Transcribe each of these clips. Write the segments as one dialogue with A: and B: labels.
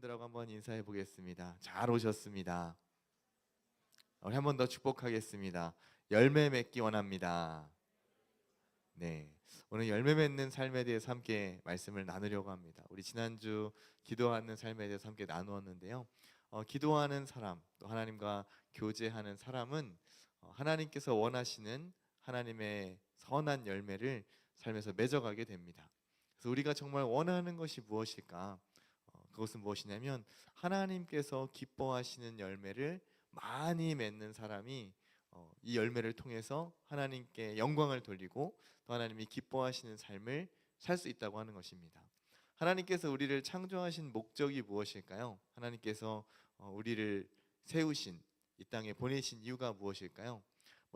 A: 여러분들하고 한번 인사해 보겠습니다. 잘 오셨습니다. 우리 한 번 더 축복하겠습니다. 열매 맺기 원합니다. 네, 오늘 열매 맺는 삶에 대해서 함께 말씀을 나누려고 합니다. 우리 지난주 기도하는 삶에 대해서 함께 나누었는데요. 기도하는 사람, 또 하나님과 교제하는 사람은 하나님께서 원하시는 하나님의 선한 열매를 삶에서 맺어가게 됩니다. 그래서 우리가 정말 원하는 것이 무엇일까? 그것은 무엇이냐면 하나님께서 기뻐하시는 열매를 많이 맺는 사람이 이 열매를 통해서 하나님께 영광을 돌리고 또 하나님이 기뻐하시는 삶을 살 수 있다고 하는 것입니다. 하나님께서 우리를 창조하신 목적이 무엇일까요? 하나님께서 우리를 세우신 이 땅에 보내신 이유가 무엇일까요?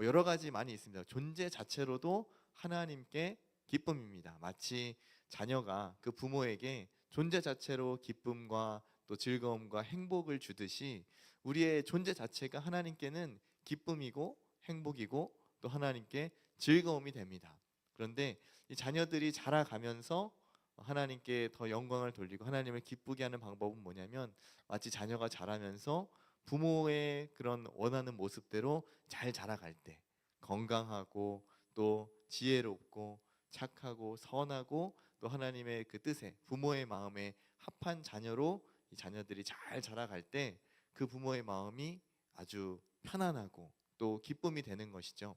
A: 여러 가지 많이 있습니다. 존재 자체로도 하나님께 기쁨입니다. 마치 자녀가 그 부모에게 존재 자체로 기쁨과 또 즐거움과 행복을 주듯이 우리의 존재 자체가 하나님께는 기쁨이고 행복이고 또 하나님께 즐거움이 됩니다. 그런데 이 자녀들이 자라가면서 하나님께 더 영광을 돌리고 하나님을 기쁘게 하는 방법은 뭐냐면 마치 자녀가 자라면서 부모의 그런 원하는 모습대로 잘 자라갈 때 건강하고 또 지혜롭고 착하고 선하고 또 하나님의 그 뜻에 부모의 마음에 합한 자녀로 이 자녀들이 잘 자라갈 때 그 부모의 마음이 아주 편안하고 또 기쁨이 되는 것이죠.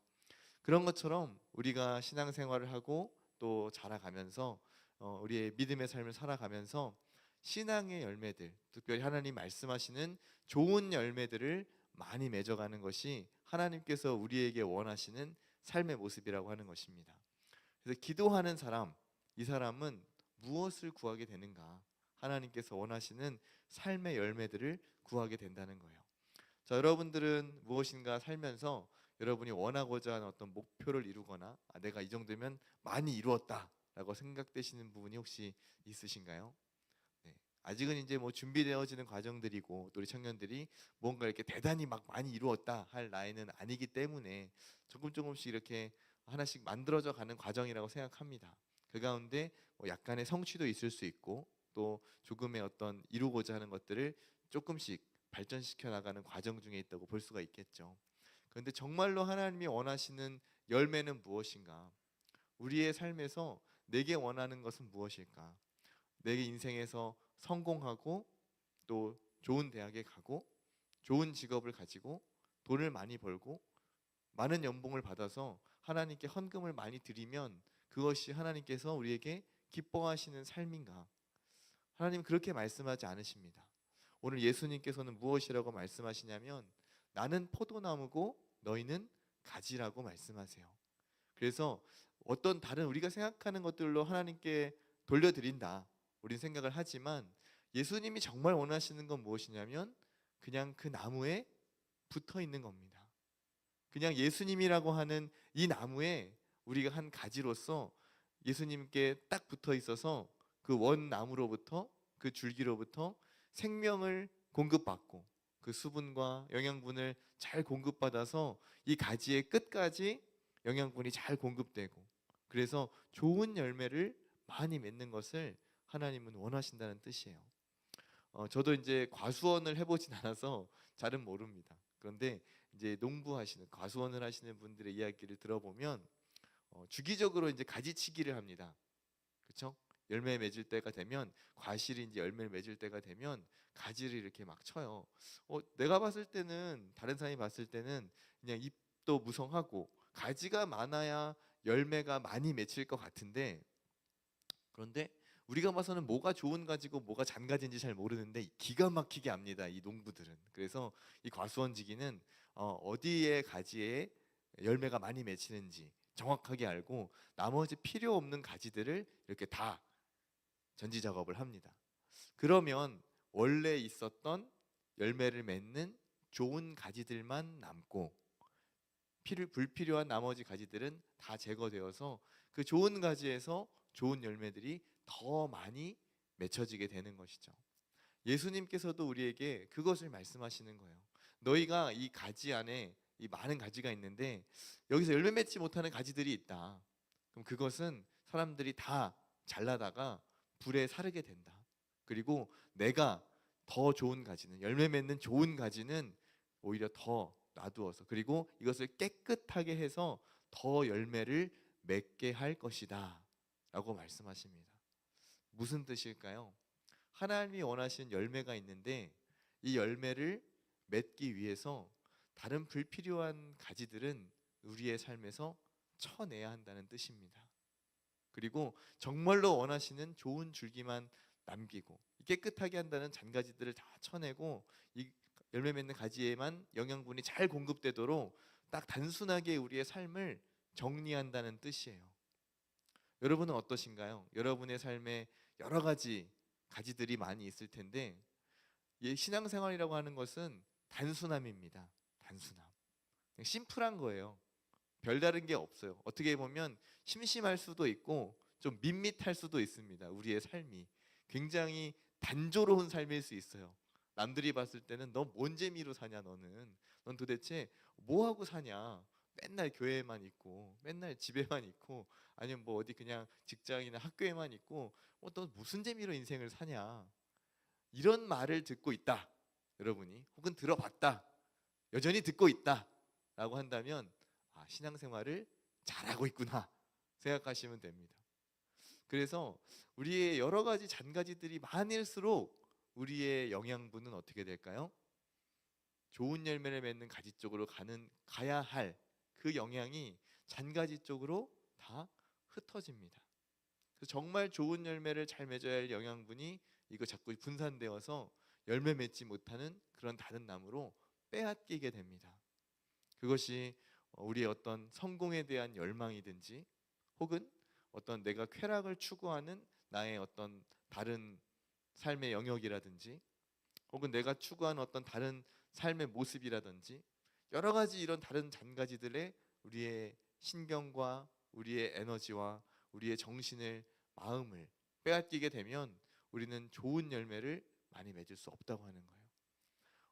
A: 그런 것처럼 우리가 신앙생활을 하고 또 자라가면서 우리의 믿음의 삶을 살아가면서 신앙의 열매들, 특별히 하나님 말씀하시는 좋은 열매들을 많이 맺어가는 것이 하나님께서 우리에게 원하시는 삶의 모습이라고 하는 것입니다. 그래서 기도하는 사람, 이 사람은 무엇을 구하게 되는가? 하나님께서 원하시는 삶의 열매들을 구하게 된다는 거예요. 자, 여러분들은 무엇인가 살면서 여러분이 원하고자 하는 어떤 목표를 이루거나 내가 이 정도면 많이 이루었다라고 생각되시는 부분이 혹시 있으신가요? 네. 아직은 이제 뭐 준비되어지는 과정들이고 또 우리 청년들이 뭔가 이렇게 대단히 막 많이 이루었다 할 나이는 아니기 때문에 조금씩 이렇게 하나씩 만들어져 가는 과정이라고 생각합니다. 그 가운데 뭐 약간의 성취도 있을 수 있고 또 조금의 어떤 이루고자 하는 것들을 조금씩 발전시켜 나가는 과정 중에 있다고 볼 수가 있겠죠. 그런데 정말로 하나님이 원하시는 열매는 무엇인가? 우리의 삶에서 내게 원하는 것은 무엇일까? 내 인생에서 성공하고 또 좋은 대학에 가고 좋은 직업을 가지고 돈을 많이 벌고 많은 연봉을 받아서 하나님께 헌금을 많이 드리면 그것이 하나님께서 우리에게 기뻐하시는 삶인가? 하나님 그렇게 말씀하지 않으십니다. 오늘 예수님께서는 무엇이라고 말씀하시냐면 나는 포도나무고 너희는 가지라고 말씀하세요. 그래서 어떤 다른 우리가 생각하는 것들로 하나님께 돌려드린다 우린 생각을 하지만 예수님이 정말 원하시는 건 무엇이냐면 그냥 그 나무에 붙어 있는 겁니다. 그냥 예수님이라고 하는 이 나무에 우리가 한 가지로서 예수님께 딱 붙어 있어서 그 원나무로부터 그 줄기로부터 생명을 공급받고 그 수분과 영양분을 잘 공급받아서 이 가지의 끝까지 영양분이 잘 공급되고 그래서 좋은 열매를 많이 맺는 것을 하나님은 원하신다는 뜻이에요. 저도 이제 과수원을 해보진 않아서 잘은 모릅니다. 그런데 이제 농부하시는 과수원을 하시는 분들의 이야기를 들어보면 주기적으로 이제 가지치기를 합니다. 그렇죠? 열매 맺을 때가 되면 과실이 이제 열매를 맺을 때가 되면 가지를 이렇게 막 쳐요. 내가 봤을 때는 다른 사람이 봤을 때는 그냥 잎도 무성하고 가지가 많아야 열매가 많이 맺힐 것 같은데 그런데 우리가 봐서는 뭐가 좋은 가지고 뭐가 잔 가지인지 잘 모르는데 기가 막히게 압니다. 이 농부들은. 그래서 이 과수원지기는 어디에 가지에 열매가 많이 맺히는지 정확하게 알고 나머지 필요 없는 가지들을 이렇게 다 전지 작업을 합니다. 그러면 원래 있었던 열매를 맺는 좋은 가지들만 남고 불필요한 나머지 가지들은 다 제거되어서 그 좋은 가지에서 좋은 열매들이 더 많이 맺혀지게 되는 것이죠. 예수님께서도 우리에게 그것을 말씀하시는 거예요. 너희가 이 가지 안에 이 많은 가지가 있는데 여기서 열매 맺지 못하는 가지들이 있다. 그럼 그것은 사람들이 다 잘라다가 불에 사르게 된다. 그리고 내가 더 좋은 가지는, 열매 맺는 좋은 가지는 오히려 더 놔두어서, 그리고 이것을 깨끗하게 해서 더 열매를 맺게 할 것이다 라고 말씀하십니다. 무슨 뜻일까요? 하나님이 원하시는 열매가 있는데 이 열매를 맺기 위해서 다른 불필요한 가지들은 우리의 삶에서 쳐내야 한다는 뜻입니다. 그리고 정말로 원하시는 좋은 줄기만 남기고 깨끗하게 한다는 잔가지들을 다 쳐내고 이 열매 맺는 가지에만 영양분이 잘 공급되도록 딱 단순하게 우리의 삶을 정리한다는 뜻이에요. 여러분은 어떠신가요? 여러분의 삶에 여러 가지 가지들이 많이 있을 텐데 신앙생활이라고 하는 것은 단순함입니다. 단순함. 그냥 심플한 거예요. 별다른 게 없어요. 어떻게 보면 심심할 수도 있고 좀 밋밋할 수도 있습니다. 우리의 삶이 굉장히 단조로운 삶일 수 있어요. 남들이 봤을 때는 너 뭔 재미로 사냐, 넌 도대체 뭐 하고 사냐, 맨날 교회에만 있고 맨날 집에만 있고 아니면 뭐 어디 그냥 직장이나 학교에만 있고 너 무슨 재미로 인생을 사냐, 이런 말을 듣고 있다 여러분이, 혹은 들어봤다, 여전히 듣고 있다 라고 한다면 신앙생활을 잘하고 있구나 생각하시면 됩니다. 그래서 우리의 여러 가지 잔가지들이 많을수록 우리의 영양분은 어떻게 될까요? 좋은 열매를 맺는 가지 쪽으로 가야 할 그 영향이 잔가지 쪽으로 다 흩어집니다. 그래서 정말 좋은 열매를 잘 맺어야 할 영양분이 이거 자꾸 분산되어서 열매 맺지 못하는 그런 다른 나무로 빼앗기게 됩니다. 그것이 우리의 어떤 성공에 대한 열망이든지, 혹은 어떤 내가 쾌락을 추구하는 나의 어떤 다른 삶의 영역이라든지, 혹은 내가 추구하는 어떤 다른 삶의 모습이라든지, 여러 가지 이런 다른 잔가지들에 우리의 신경과 우리의 에너지와 우리의 정신을, 마음을 빼앗기게 되면 우리는 좋은 열매를 많이 맺을 수 없다고 하는 거예요.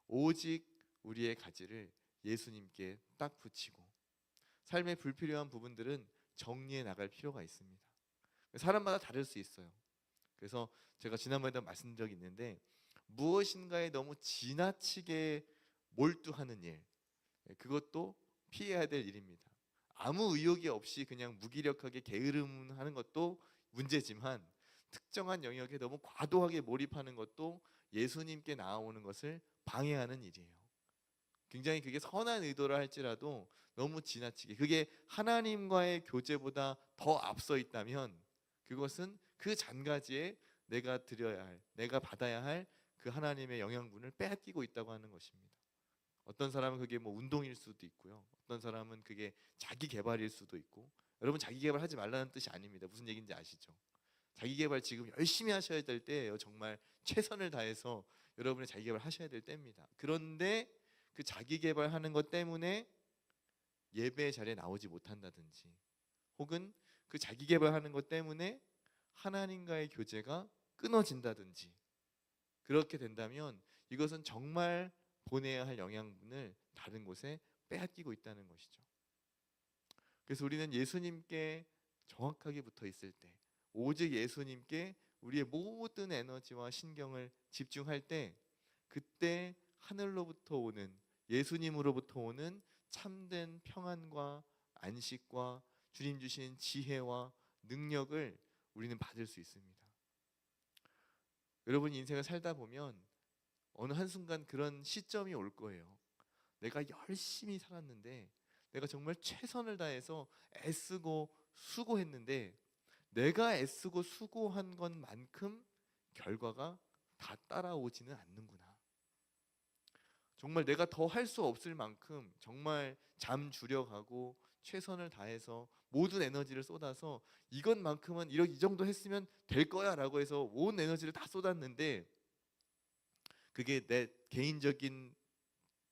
A: 오직 우리의 가지를 예수님께 딱 붙이고 삶의 불필요한 부분들은 정리해 나갈 필요가 있습니다. 사람마다 다를 수 있어요. 그래서 제가 지난번에도 말씀드린 적이 있는데, 무엇인가에 너무 지나치게 몰두하는 일, 그것도 피해야 될 일입니다. 아무 의욕이 없이 그냥 무기력하게 게으름하는 것도 문제지만, 특정한 영역에 너무 과도하게 몰입하는 것도 예수님께 나아오는 것을 방해하는 일이에요. 굉장히 그게 선한 의도를 할지라도 너무 지나치게, 그게 하나님과의 교제보다 더 앞서 있다면 그것은 그 잔가지에 내가 드려야 할, 내가 받아야 할 그 하나님의 영양분을 빼앗기고 있다고 하는 것입니다. 어떤 사람은 그게 뭐 운동일 수도 있고요, 어떤 사람은 그게 자기 개발일 수도 있고. 여러분, 자기 개발하지 말라는 뜻이 아닙니다. 무슨 얘기인지 아시죠? 자기 개발 지금 열심히 하셔야 될 때예요. 정말 최선을 다해서 여러분의 자기 개발 하셔야 될 때입니다. 그런데 그 자기 개발하는 것 때문에 예배 자리에 나오지 못한다든지, 혹은 그 자기 개발하는 것 때문에 하나님과의 교제가 끊어진다든지, 그렇게 된다면 이것은 정말 보내야 할 영양분을 다른 곳에 빼앗기고 있다는 것이죠. 그래서 우리는 예수님께 정확하게 붙어 있을 때, 오직 예수님께 우리의 모든 에너지와 신경을 집중할 때, 그때 하늘로부터 오는, 예수님으로부터 오는 참된 평안과 안식과 주님 주신 지혜와 능력을 우리는 받을 수 있습니다. 여러분, 인생을 살다 보면 어느 한순간 그런 시점이 올 거예요. 내가 열심히 살았는데, 내가 정말 최선을 다해서 애쓰고 수고했는데, 내가 애쓰고 수고한 것만큼 결과가 다 따라오지는 않는구나. 정말 내가 더 할 수 없을 만큼 정말 잠 줄여가고 최선을 다해서 모든 에너지를 쏟아서 이것만큼은 이 정도 했으면 될 거야 라고 해서 온 에너지를 다 쏟았는데, 그게 내 개인적인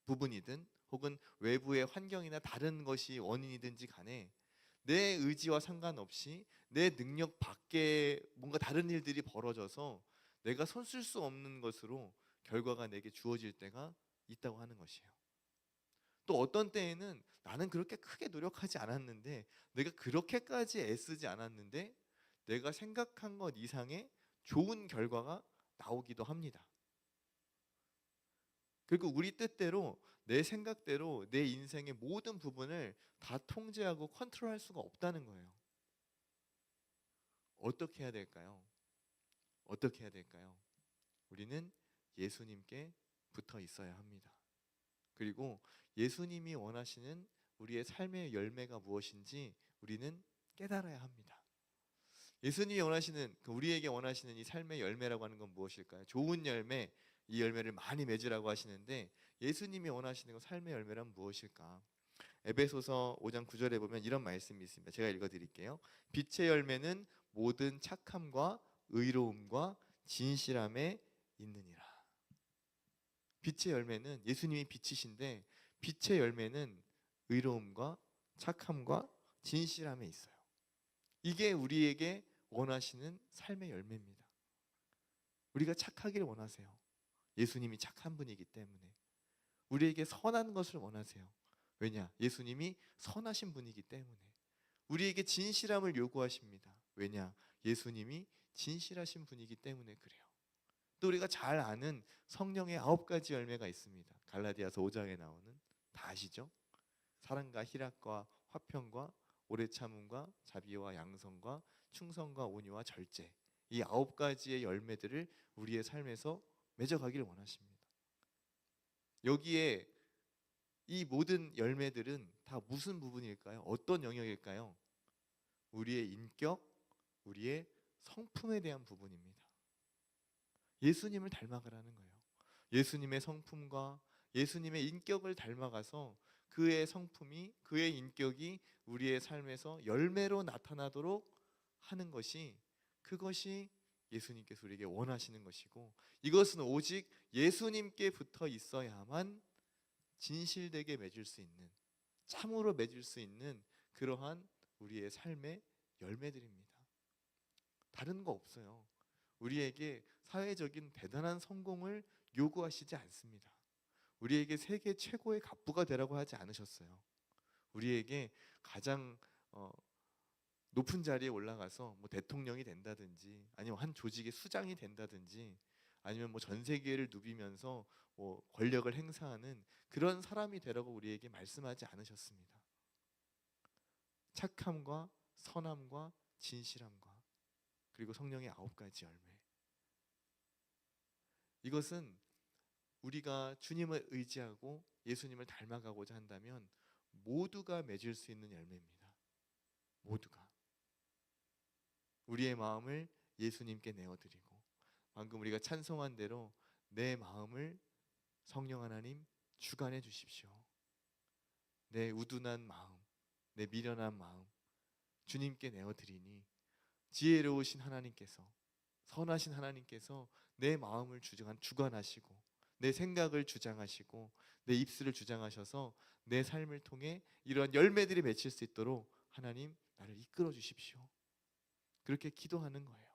A: 부분이든 혹은 외부의 환경이나 다른 것이 원인이든지 간에 내 의지와 상관없이 내 능력 밖에 뭔가 다른 일들이 벌어져서 내가 손쓸 수 없는 것으로 결과가 내게 주어질 때가 있다고 하는 것이에요. 또 어떤 때에는 나는 그렇게 크게 노력하지 않았는데, 내가 그렇게까지 애쓰지 않았는데 내가 생각한 것 이상의 좋은 결과가 나오기도 합니다. 그리고 우리 뜻대로 내 생각대로 내 인생의 모든 부분을 다 통제하고 컨트롤할 수가 없다는 거예요. 어떻게 해야 될까요? 어떻게 해야 될까요? 우리는 예수님께 붙어 있어야 합니다. 그리고 예수님이 원하시는 우리의 삶의 열매가 무엇인지 우리는 깨달아야 합니다. 예수님이 원하시는 우리에게 원하시는 이 삶의 열매라고 하는 건 무엇일까요? 좋은 열매, 이 열매를 많이 맺으라고 하시는데 예수님이 원하시는 그 삶의 열매란 무엇일까? 에베소서 5장 9절에 보면 이런 말씀이 있습니다. 제가 읽어드릴게요. 빛의 열매는 모든 착함과 의로움과 진실함에 있느니라. 빛의 열매는 예수님이 빛이신데 빛의 열매는 의로움과 착함과 진실함에 있어요. 이게 우리에게 원하시는 삶의 열매입니다. 우리가 착하기를 원하세요. 예수님이 착한 분이기 때문에. 우리에게 선한 것을 원하세요. 왜냐? 예수님이 선하신 분이기 때문에. 우리에게 진실함을 요구하십니다. 왜냐? 예수님이 진실하신 분이기 때문에 그래요. 또 우리가 잘 아는 성령의 9가지 열매가 있습니다. 갈라디아서 5장에 나오는, 다 아시죠? 사랑과 희락과 화평과 오래 참음과 자비와 양성과 충성과 온유와 절제, 이 9가지의 열매들을 우리의 삶에서 맺어가기를 원하십니다. 여기에 이 모든 열매들은 다 무슨 부분일까요? 어떤 영역일까요? 우리의 인격, 우리의 성품에 대한 부분입니다. 예수님을 닮아가라는 거예요. 예수님의 성품과 예수님의 인격을 닮아가서 그의 성품이, 그의 인격이 우리의 삶에서 열매로 나타나도록 하는 것이, 그것이 예수님께서 우리에게 원하시는 것이고, 이것은 오직 예수님께 붙어 있어야만 진실되게 맺을 수 있는, 참으로 맺을 수 있는 그러한 우리의 삶의 열매들입니다. 다른 거 없어요. 우리에게 사회적인 대단한 성공을 요구하시지 않습니다. 우리에게 세계 최고의 갑부가 되라고 하지 않으셨어요. 우리에게 가장 높은 자리에 올라가서 뭐 대통령이 된다든지, 아니면 한 조직의 수장이 된다든지, 아니면 뭐 전 세계를 누비면서 뭐 권력을 행사하는 그런 사람이 되라고 우리에게 말씀하지 않으셨습니다. 착함과 선함과 진실함과 그리고 성령의 9가지 열매. 이것은 우리가 주님을 의지하고 예수님을 닮아가고자 한다면 모두가 맺을 수 있는 열매입니다. 모두가. 우리의 마음을 예수님께 내어드리고, 방금 우리가 찬송한 대로 내 마음을 성령 하나님 주관해 주십시오. 내 우둔한 마음, 내 미련한 마음 주님께 내어드리니 지혜로우신 하나님께서, 선하신 하나님께서 내 마음을 주관하시고 내 생각을 주장하시고 내 입술을 주장하셔서 내 삶을 통해 이러한 열매들이 맺힐 수 있도록 하나님 나를 이끌어 주십시오. 그렇게 기도하는 거예요.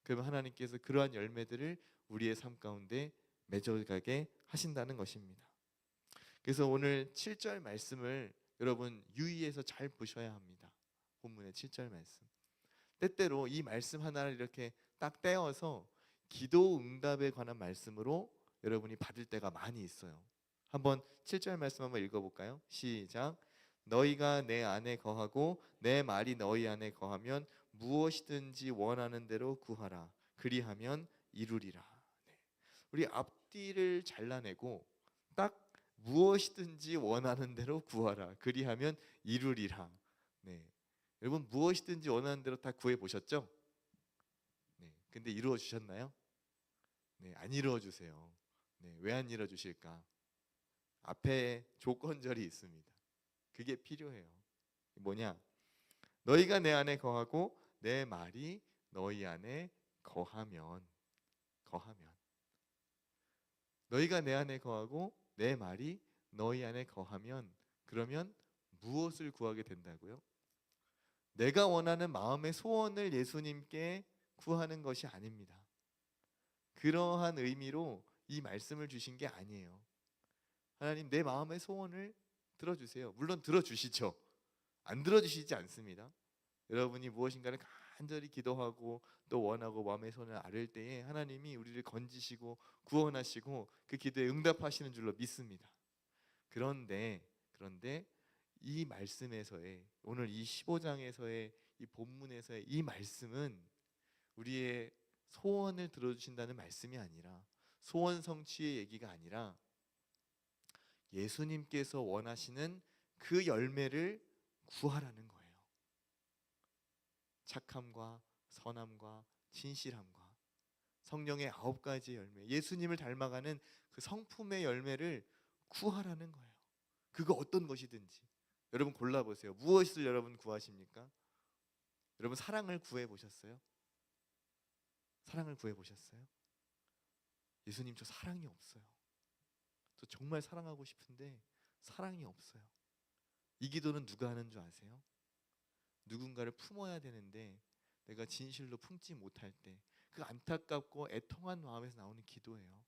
A: 그러면 하나님께서 그러한 열매들을 우리의 삶 가운데 맺어가게 하신다는 것입니다. 그래서 오늘 7절 말씀을 여러분 유의해서 잘 보셔야 합니다. 본문의 7절 말씀. 때때로 이 말씀 하나를 이렇게 딱 떼어서 기도 응답에 관한 말씀으로 여러분이 받을 때가 많이 있어요. 한번 7절 말씀 한번 읽어볼까요? 시작. 너희가 내 안에 거하고 내 말이 너희 안에 거하면 무엇이든지 원하는 대로 구하라. 그리하면 이루리라. 네. 우리 앞뒤를 잘라내고 딱 무엇이든지 원하는 대로 구하라. 그리하면 이루리라. 네. 여러분 무엇이든지 원하는 대로 다 구해 보셨죠? 네. 근데 이루어 주셨나요? 네, 안 이루어 주세요. 네, 왜 안 이루어 주실까? 앞에 조건절이 있습니다. 그게 필요해요. 뭐냐? 너희가 내 안에 거하고 내 말이 너희 안에 거하면 너희가 내 안에 거하고 내 말이 너희 안에 거하면, 그러면 무엇을 구하게 된다고요? 내가 원하는 마음의 소원을 예수님께 구하는 것이 아닙니다. 그러한 의미로 이 말씀을 주신 게 아니에요. 하나님 내 마음의 소원을 들어주세요. 물론 들어주시죠. 안 들어주시지 않습니다. 여러분이 무엇인가를 간절히 기도하고 또 원하고 마음의 손을 아를 때에 하나님이 우리를 건지시고 구원하시고 그 기도에 응답하시는 줄로 믿습니다. 그런데 이 말씀에서의 오늘 이 15장에서의 이 본문에서의 이 말씀은 우리의 소원을 들어주신다는 말씀이 아니라 소원 성취의 얘기가 아니라 예수님께서 원하시는 그 열매를 구하라는 거예요. 착함과 선함과 진실함과 성령의 9가지 열매, 예수님을 닮아가는 그 성품의 열매를 구하라는 거예요. 그거 어떤 것이든지 여러분 골라보세요. 무엇을 여러분 구하십니까? 여러분 사랑을 구해 보셨어요? 사랑을 구해 보셨어요? 예수님, 저 사랑이 없어요. 저 정말 사랑하고 싶은데 사랑이 없어요. 이 기도는 누가 하는 줄 아세요? 누군가를 품어야 되는데 내가 진실로 품지 못할 때 그 안타깝고 애통한 마음에서 나오는 기도예요.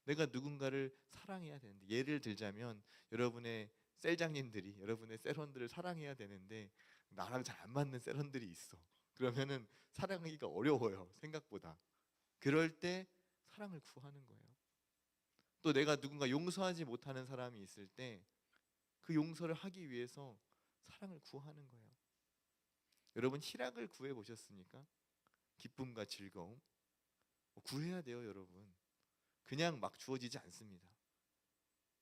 A: 내가 누군가를 사랑해야 되는데, 예를 들자면 여러분의 셀장님들이 여러분의 셀원들을 사랑해야 되는데 나랑 잘 안 맞는 셀원들이 있어. 그러면은 사랑하기가 어려워요, 생각보다. 그럴 때 사랑을 구하는 거예요. 또 내가 누군가 용서하지 못하는 사람이 있을 때 그 용서를 하기 위해서 사랑을 구하는 거예요. 여러분 희락을 구해 보셨습니까? 기쁨과 즐거움 구해야 돼요, 여러분. 그냥 막 주어지지 않습니다.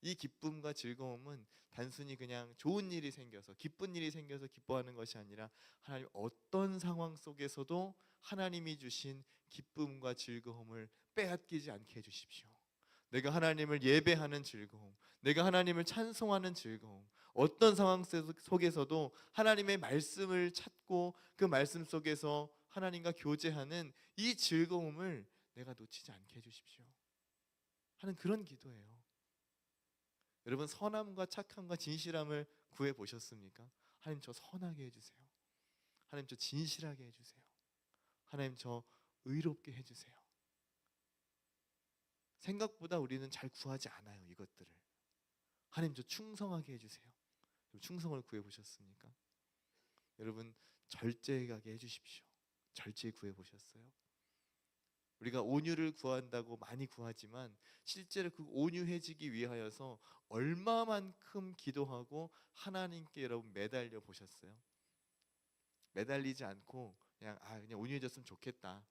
A: 이 기쁨과 즐거움은 단순히 그냥 좋은 일이 생겨서 기쁜 일이 생겨서 기뻐하는 것이 아니라 하나님 어떤 상황 속에서도 하나님이 주신 기쁨과 즐거움을 빼앗기지 않게 해주십시오. 내가 하나님을 예배하는 즐거움, 내가 하나님을 찬송하는 즐거움, 어떤 상황 속에서도 하나님의 말씀을 찾고 그 말씀 속에서 하나님과 교제하는 이 즐거움을 내가 놓치지 않게 해주십시오 하는 그런 기도예요. 여러분 선함과 착함과 진실함을 구해 보셨습니까? 하나님, 저 선하게 해주세요. 하나님, 저 진실하게 해주세요. 하나님, 저 의롭게 해주세요. 생각보다 우리는 잘 구하지 않아요, 이것들을. 하나님, 저 충성하게 해주세요. 충성을 구해 보셨습니까? 여러분 절제하게 해주십시오. 절제 구해 보셨어요? 우리가 온유를 구한다고 많이 구하지만 실제로 그 온유해지기 위하여서 얼마만큼 기도하고 하나님께 여러분 매달려 보셨어요? 매달리지 않고 그냥 온유해졌으면 좋겠다,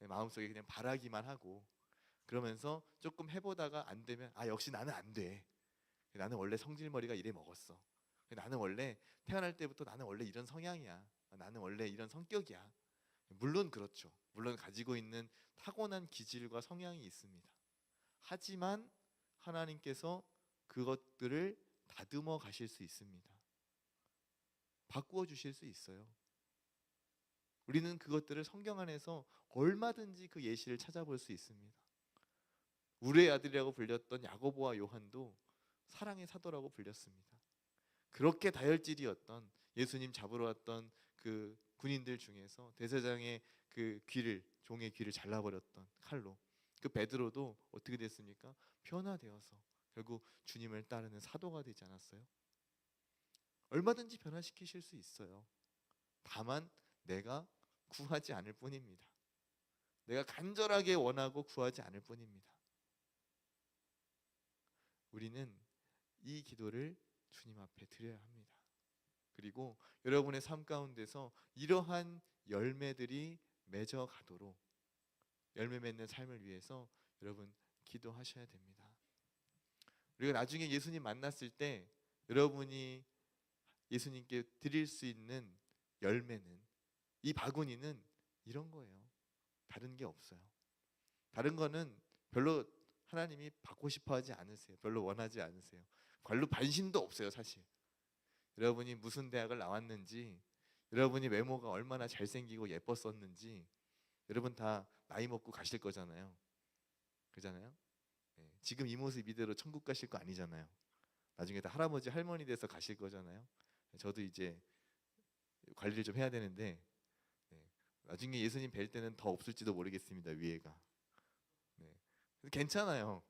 A: 마음속에 그냥 바라기만 하고 그러면서 조금 해보다가 안 되면 역시 나는 안 돼. 나는 원래 성질머리가 이래 먹었어. 나는 원래 태어날 때부터 나는 원래 이런 성향이야. 나는 원래 이런 성격이야. 물론 그렇죠. 물론 가지고 있는 타고난 기질과 성향이 있습니다. 하지만 하나님께서 그것들을 다듬어 가실 수 있습니다. 바꾸어 주실 수 있어요. 우리는 그것들을 성경 안에서 얼마든지 그 예시를 찾아볼 수 있습니다. 우리의 아들이라고 불렸던 야고보와 요한도 사랑의 사도라고 불렸습니다. 그렇게 다혈질이었던 예수님 잡으러 왔던 그 군인들 중에서 대제사장의 그 종의 귀를 잘라버렸던 칼로, 그 베드로도 어떻게 됐습니까? 변화되어서 결국 주님을 따르는 사도가 되지 않았어요? 얼마든지 변화시키실 수 있어요. 다만 내가 구하지 않을 뿐입니다. 내가 간절하게 원하고 구하지 않을 뿐입니다. 우리는 이 기도를 주님 앞에 드려야 합니다. 그리고 여러분의 삶 가운데서 이러한 열매들이 맺어 가도록 열매 맺는 삶을 위해서 여러분 기도하셔야 됩니다. 우리가 나중에 예수님 만났을 때 여러분이 예수님께 드릴 수 있는 열매는, 이 바구니는 이런 거예요. 다른 게 없어요. 다른 거는 별로 하나님이 받고 싶어 하지 않으세요. 별로 원하지 않으세요. 별로 관심도 없어요, 사실. 여러분이 무슨 대학을 나왔는지, 여러분이 외모가 얼마나 잘생기고 예뻤었는지 여러분 다 나이 먹고 가실 거잖아요. 그잖아요. 지금 이 모습 이대로 천국 가실 거 아니잖아요. 나중에 다 할아버지 할머니 돼서 가실 거잖아요. 저도 이제 관리를 좀 해야 되는데 나중에 예수님 뵐 때는 더 없을지도 모르겠습니다. 위에가. 괜찮아요.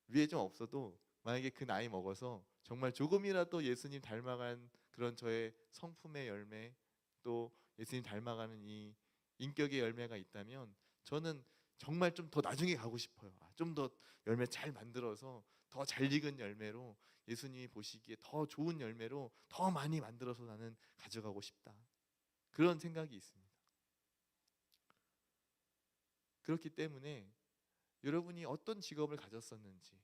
A: 위에 좀 없어도 만약에 그 나이 먹어서 정말 조금이라도 예수님 닮아간 그런 저의 성품의 열매, 또 예수님 닮아가는 이 인격의 열매가 있다면 저는 정말 좀 더 나중에 가고 싶어요. 좀 더 열매 잘 만들어서 더 잘 익은 열매로 예수님이 보시기에 더 좋은 열매로 더 많이 만들어서 나는 가져가고 싶다. 그런 생각이 있습니다. 그렇기 때문에 여러분이 어떤 직업을 가졌었는지,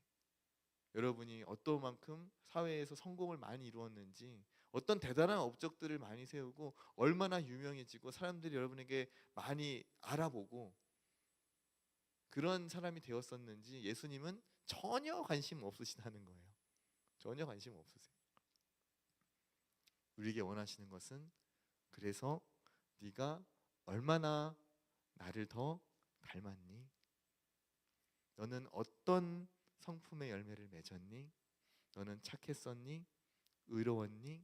A: 여러분이 어떤 만큼 사회에서 성공을 많이 이루었는지, 어떤 대단한 업적들을 많이 세우고 얼마나 유명해지고 사람들이 여러분에게 많이 알아보고 그런 사람이 되었었는지 예수님은 전혀 관심 없으시다는 거예요. 전혀 관심 없으세요. 우리에게 원하시는 것은 그래서 네가 얼마나 나를 더 닮았니? 너는 어떤 성품의 열매를 맺었니? 너는 착했었니? 의로웠니?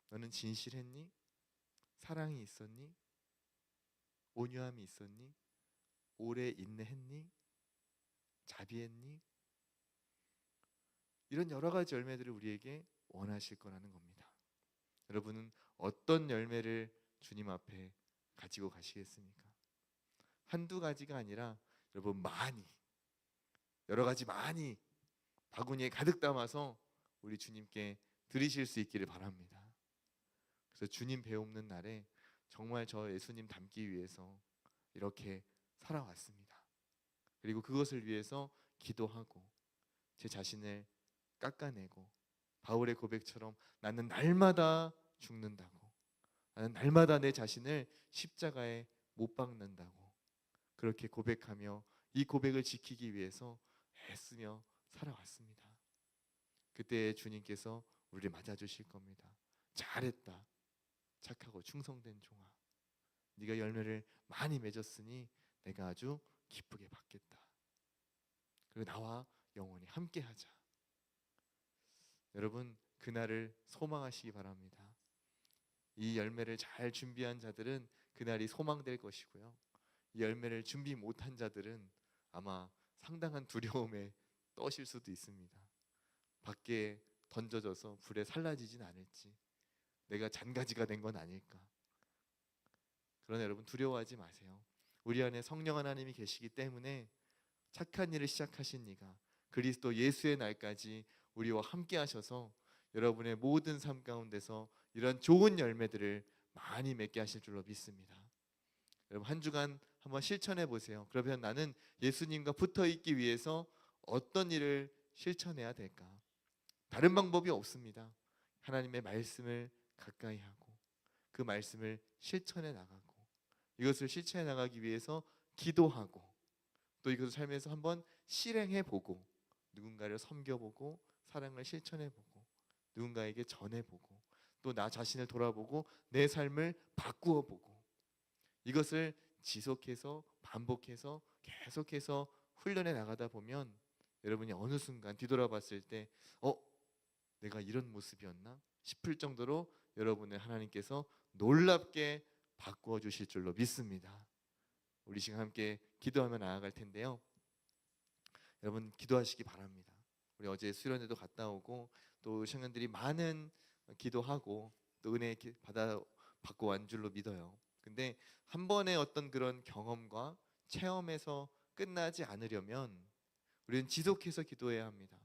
A: 너는 진실했니? 사랑이 있었니? 온유함이 있었니? 오래 인내했니? 자비했니? 이런 여러 가지 열매들을 우리에게 원하실 거라는 겁니다. 여러분은 어떤 열매를 주님 앞에 가지고 가시겠습니까? 한두 가지가 아니라 여러분 많이, 여러 가지 많이 바구니에 가득 담아서 우리 주님께 드리실 수 있기를 바랍니다. 그래서 주님 배움는 날에 정말 저 예수님 닮기 위해서 이렇게 살아왔습니다. 그리고 그것을 위해서 기도하고 제 자신을 깎아내고 바울의 고백처럼 나는 날마다 죽는다고, 나는 날마다 내 자신을 십자가에 못 박는다고 그렇게 고백하며 이 고백을 지키기 위해서 애쓰며 살아왔습니다. 그때 주님께서 우리를 맞아주실 겁니다. 잘했다, 착하고 충성된 종아, 네가 열매를 많이 맺었으니 내가 아주 기쁘게 받겠다. 그리고 나와 영원히 함께하자. 여러분 그날을 소망하시기 바랍니다. 이 열매를 잘 준비한 자들은 그날이 소망될 것이고요. 이 열매를 준비 못한 자들은 아마 상당한 두려움에 떠실 수도 있습니다. 밖에 던져져서 불에 살라지진 않을지, 내가 잔가지가 된 건 아닐까. 그러나 여러분 두려워하지 마세요. 우리 안에 성령 하나님이 계시기 때문에 착한 일을 시작하신 이가 그리스도 예수의 날까지 우리와 함께 하셔서 여러분의 모든 삶 가운데서 이런 좋은 열매들을 많이 맺게 하실 줄로 믿습니다. 여러분 한 주간 한번 실천해 보세요. 그러면 나는 예수님과 붙어 있기 위해서 어떤 일을 실천해야 될까? 다른 방법이 없습니다. 하나님의 말씀을 가까이 하고 그 말씀을 실천해 나가고, 이것을 실천해 나가기 위해서 기도하고, 또 이것을 삶에서 한번 실행해 보고, 누군가를 섬겨보고 사랑을 실천해 보고 누군가에게 전해 보고 또 나 자신을 돌아보고 내 삶을 바꾸어 보고, 이것을 지속해서 반복해서 계속해서 훈련해 나가다 보면 여러분이 어느 순간 뒤돌아봤을 때 내가 이런 모습이었나 싶을 정도로 여러분을 하나님께서 놀랍게 바꾸어 주실 줄로 믿습니다. 우리 시간 함께 기도하며 나아갈 텐데요. 여러분 기도하시기 바랍니다. 우리 어제 수련회도 갔다 오고 또 청년들이 많은 기도하고 또 은혜 받고 완 줄로 믿어요. 근데 한 번의 어떤 그런 경험과 체험에서 끝나지 않으려면 우리는 지속해서 기도해야 합니다.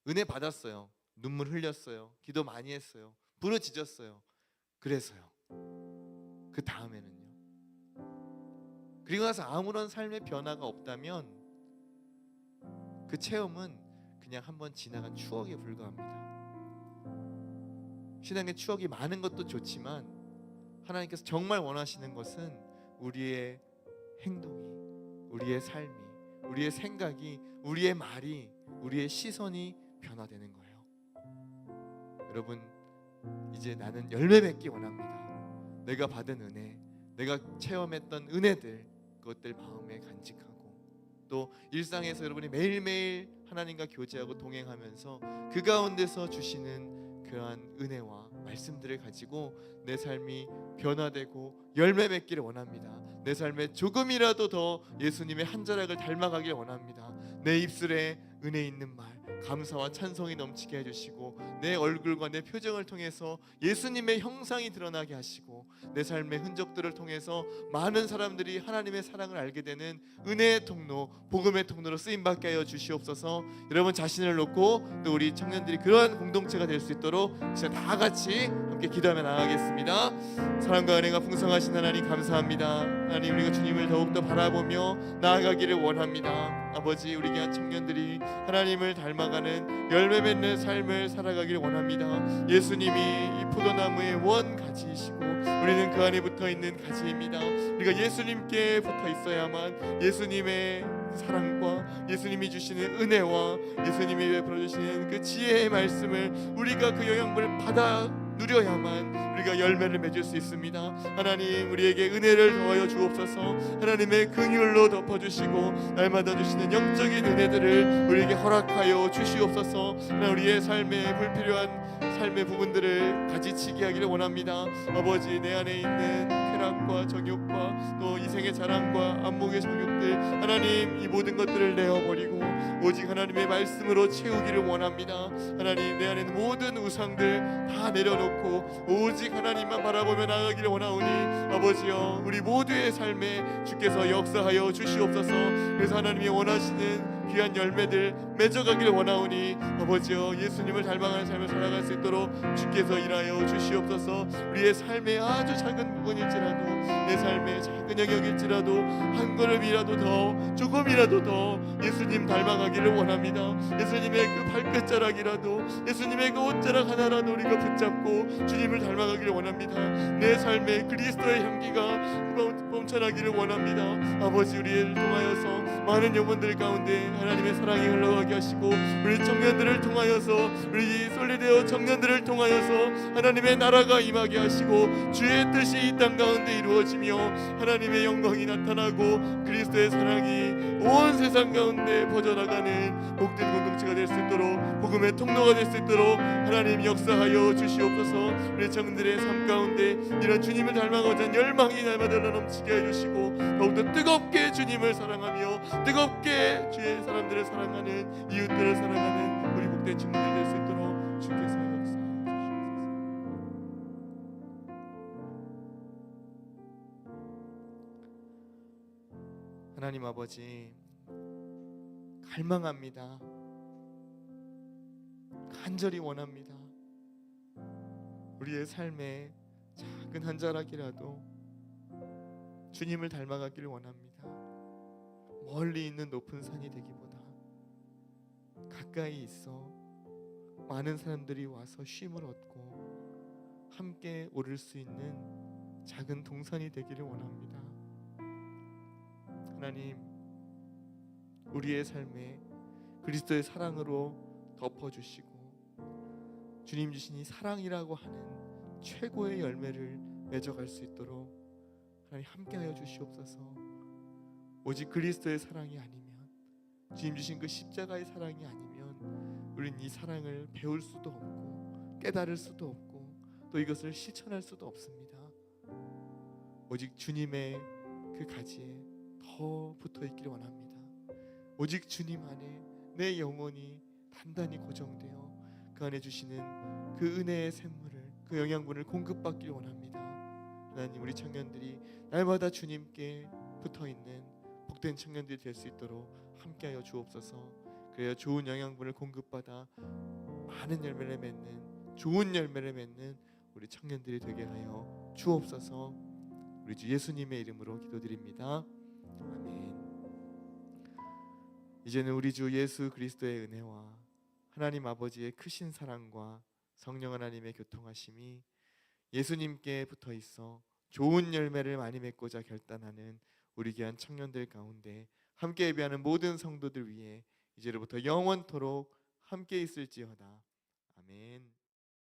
A: 은혜 받았어요. 눈물 흘렸어요. 기도 많이 했어요. 부르짖었어요. 그래서요. 그 다음에는요. 그리고 나서 아무런 삶의 변화가 없다면 그 체험은 그냥 한번 지나간 추억에 불과합니다. 신앙의 추억이 많은 것도 좋지만 하나님께서 정말 원하시는 것은 우리의 행동이, 우리의 삶이, 우리의 생각이, 우리의 말이, 우리의 시선이 변화되는 거예요. 여러분 이제 나는 열매 맺기 원합니다. 내가 받은 은혜, 내가 체험했던 은혜들, 그것들 마음에 간직하고 또 일상에서 여러분이 매일매일 하나님과 교제하고 동행하면서 그 가운데서 주시는 그러한 은혜와 말씀들을 가지고 내 삶이 변화되고 열매 맺기를 원합니다. 내 삶에 조금이라도 더 예수님의 한 자락을 닮아가길 원합니다. 내 입술에 은혜 있는 말, 감사와 찬송이 넘치게 해주시고 내 얼굴과 내 표정을 통해서 예수님의 형상이 드러나게 하시고 내 삶의 흔적들을 통해서 많은 사람들이 하나님의 사랑을 알게 되는 은혜의 통로, 복음의 통로로 쓰임받게 하여 주시옵소서. 여러분 자신을 놓고 또 우리 청년들이 그러한 공동체가 될 수 있도록 진짜 다 같이 함께 기도하며 나아가겠습니다. 사랑과 은혜가 풍성하신 하나님 감사합니다. 하나님 우리가 주님을 더욱더 바라보며 나아가기를 원합니다. 아버지 우리 귀한 청년들이 하나님을 닮아가는 열매 맺는 삶을 살아가기를 원합니다. 예수님이 이 포도나무의 원 가지이시고 우리는 그 안에 붙어있는 가지입니다. 우리가 예수님께 붙어 있어야만 예수님의 사랑과 예수님이 주시는 은혜와 예수님이 베풀어 주시는 그 지혜의 말씀을 우리가 그 영향을 받아 누려야만 우리가 열매를 맺을 수 있습니다. 하나님 우리에게 은혜를 더하여 주옵소서. 하나님의 긍휼로 덮어주시고 날마다 주시는 영적인 은혜들을 우리에게 허락하여 주시옵소서. 우리의 삶에 불필요한 삶의 부분들을 가지치게 하기를 원합니다. 아버지 내 안에 있는 쾌락과 정욕과 또 이생의 자랑과 안목의 정욕들 하나님 이 모든 것들을 내어버리고 오직 하나님의 말씀으로 채우기를 원합니다. 하나님 내 안에 있는 모든 우상들 다 내려놓고 오직 하나님만 바라보며 나아가기를 원하오니 아버지여 우리 모두의 삶에 주께서 역사하여 주시옵소서. 그래서 하나님이 원하시는 귀한 열매들 맺어가기를 원하오니 아버지여 예수님을 닮아가는 삶을 살아갈 수 있도록 주께서 일하여 주시옵소서. 우리의 삶의 아주 작은 부분일지라도 내 삶의 작은 영역일지라도 한 걸음이라도 더 조금이라도 더 예수님 닮아가기를 원합니다. 예수님의 그 발끝자락이라도 예수님의 그 옷자락 하나라도 우리가 붙잡고 주님을 닮아가기를 원합니다. 내 삶에 그리스도의 향기가 넘쳐나기를 원합니다. 아버지 우리를 통하여서 많은 영혼들 가운데 하나님의 사랑이 흘러가게 하시고 우리 청년들을 통하여서 우리 솔리데오 청년들을 통하여서 하나님의 나라가 임하게 하시고 주의 뜻이 이 땅 가운데 이루어지며 하나님의 영광이 나타나고 그리스도의 사랑이 온 세상 가운데 퍼져나가는 복된 공동체가 될 수 있도록 복음의 통로가 될 수 있도록 하나님 역사하여 주시옵소서. 우리 청년들의 삶 가운데 이런 주님을 닮아가고자 하는 열망이 날마다 넘치게 해주시고 더욱더 뜨겁게 주님을 사랑하며 뜨겁게 주의 사람들을 사랑하는 이웃들을 사랑하는 우리 복된 청년들 될 수 있도록 주께서 역사하여 주시옵소서. 하나님 아버지 갈망합니다. 간절히 원합니다. 우리의 삶에 작은 한 자락이라도 주님을 닮아가기를 원합니다. 멀리 있는 높은 산이 되기보다 가까이 있어 많은 사람들이 와서 쉼을 얻고 함께 오를 수 있는 작은 동산이 되기를 원합니다. 하나님 우리의 삶에 그리스도의 사랑으로 덮어주시고 주님 주신 이 사랑이라고 하는 최고의 열매를 맺어갈 수 있도록 하나님 함께하여 주시옵소서. 오직 그리스도의 사랑이 아니면 주님 주신 그 십자가의 사랑이 아니면 우리는 이 사랑을 배울 수도 없고 깨달을 수도 없고 또 이것을 실천할 수도 없습니다. 오직 주님의 그 가지에 더 붙어있기를 원합니다. 오직 주님 안에 내 영혼이 단단히 고정되어 그 안에 주시는 그 은혜의 샘물을 그 영양분을 공급받기를 원합니다. 하나님 우리 청년들이 날마다 주님께 붙어있는 복된 청년들이 될 수 있도록 함께하여 주옵소서. 그래야 좋은 영양분을 공급받아 많은 열매를 맺는 좋은 열매를 맺는 우리 청년들이 되게 하여 주옵소서. 우리 주 예수님의 이름으로 기도드립니다. 아멘. 이제는 우리 주 예수 그리스도의 은혜와 하나님 아버지의 크신 사랑과 성령 하나님의 교통하심이 예수님께 붙어 있어 좋은 열매를 많이 맺고자 결단하는 우리 귀한 청년들 가운데 함께 예배하는 모든 성도들 위해 이제로부터 영원토록 함께 있을지어다. 아멘.